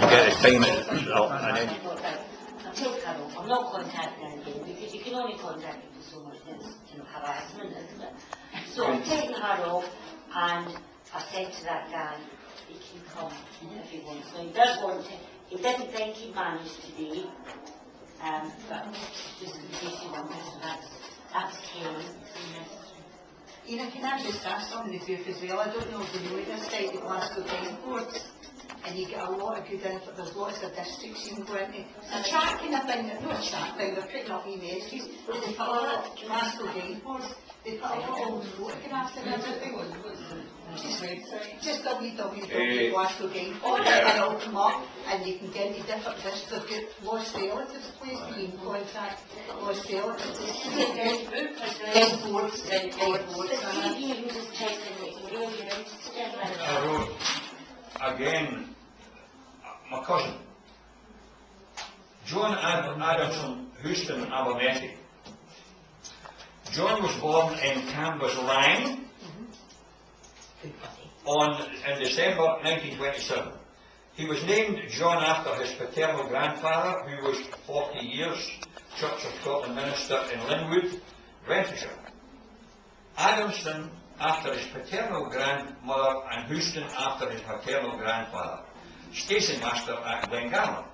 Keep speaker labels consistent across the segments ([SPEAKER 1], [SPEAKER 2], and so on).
[SPEAKER 1] get his time up, and then
[SPEAKER 2] Until Carol, I'm not contacting anybody because you can only contact people so much. It's harassment, isn't it? So I'm taking her off, and I said to that guy, he can come if he wants. Now he does want to. He didn't think he'd manage today, but just in case you wanted, so that's Kelly.
[SPEAKER 3] Ina, can I just ask something to do as well? I don't know if you know this side of Glasgow Guideboards, and you get a lot of good info. There's lots of districts you can go into. It's a chat kind of thing, not a chat thing, they're putting up images. They put a lot of Glasgow Guideboards, they put a lot of old photographs and everything. Just www.Glasgow Guideboards, and it'll come up, and you can get into different districts. They've got lost relatives place where you can contact lost relatives. Guideboards.
[SPEAKER 1] I wrote, again, my cousin, John Adamson, Houston, Abernethy. John was born in Cambuslang in December 1927. He was named John after his paternal grandfather, who was 40 years Church of Scotland minister in Linwood, Renfrewshire. Adamson after his paternal grandmother, and Houston after his maternal grandfather, station master at Glengarmon.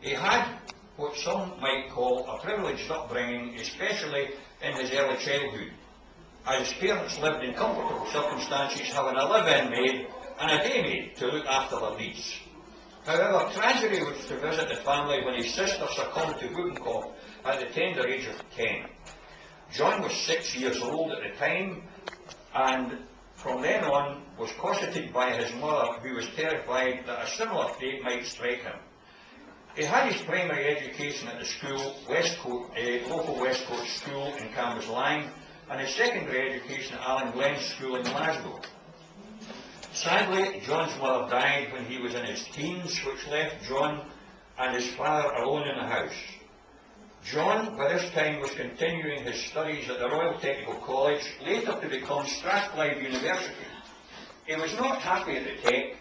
[SPEAKER 1] He had what some might call a privileged upbringing, especially in his early childhood, as his parents lived in comfortable circumstances, having a live-in maid and a day maid to look after their needs. However, tragedy was to visit the family when his sister succumbed to whooping cough at the tender age of 10. John was 6 years old at the time, and from then on was cosseted by his mother, who was terrified that a similar fate might strike him. He had his primary education at the school, local Westcourt School in Cambuslang, and his secondary education at Allen Glen School in Glasgow. Sadly, John's mother died when he was in his teens, which left John and his father alone in the house. John, by this time, was continuing his studies at the Royal Technical College, later to become Strathclyde University. He was not happy at the Tech,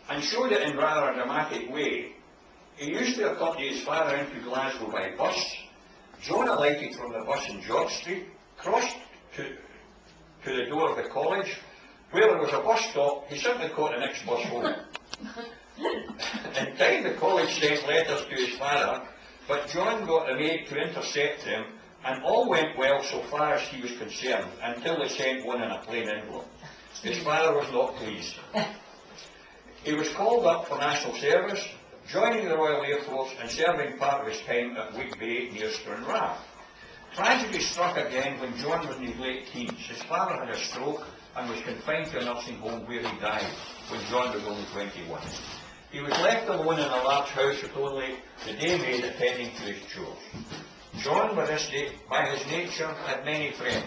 [SPEAKER 1] and showed it in rather a dramatic way. He used to accompany his father into Glasgow by bus. John alighted from the bus in George Street, crossed to the door of the college, where there was a bus stop. He simply caught the next bus home. In time, the college sent letters to his father, but John got the maid to intercept them, and all went well so far as he was concerned, until they sent one in a plain envelope. His father was not pleased. He was called up for national service, joining the Royal Air Force and serving part of his time at Whitby near Stranraer. Tragedy struck again when John was in his late teens. His father had a stroke and was confined to a nursing home where he died when John was only 21. He was left alone in a large house with only the day maid attending to his chores. John, by his nature, had many friends.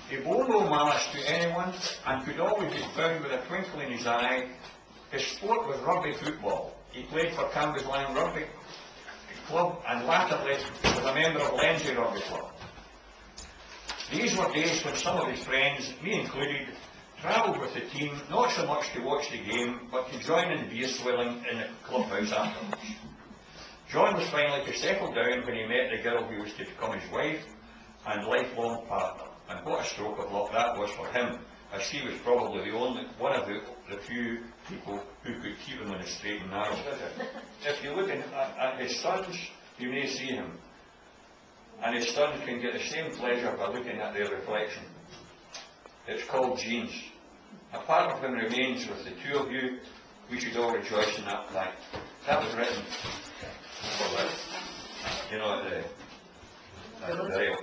[SPEAKER 1] He bore no malice to anyone and could always be found with a twinkle in his eye. His sport was rugby football. He played for Cambuslang Rugby Club and latterly was a member of Lenzie Rugby Club. These were days when some of his friends, me included, travelled with the team, not so much to watch the game, but to join in beer swilling in the clubhouse afterwards. John was finally to settle down when he met the girl who was to become his wife and lifelong partner. And what a stroke of luck that was for him, as she was probably one of the few people who could keep him on the straight and narrow. If you look at his sons, you may see him. And his sons can get the same pleasure by looking at their reflection. It's called genes. A part of him remains with the two of you. We should all rejoice in that fact. That was written for the, at the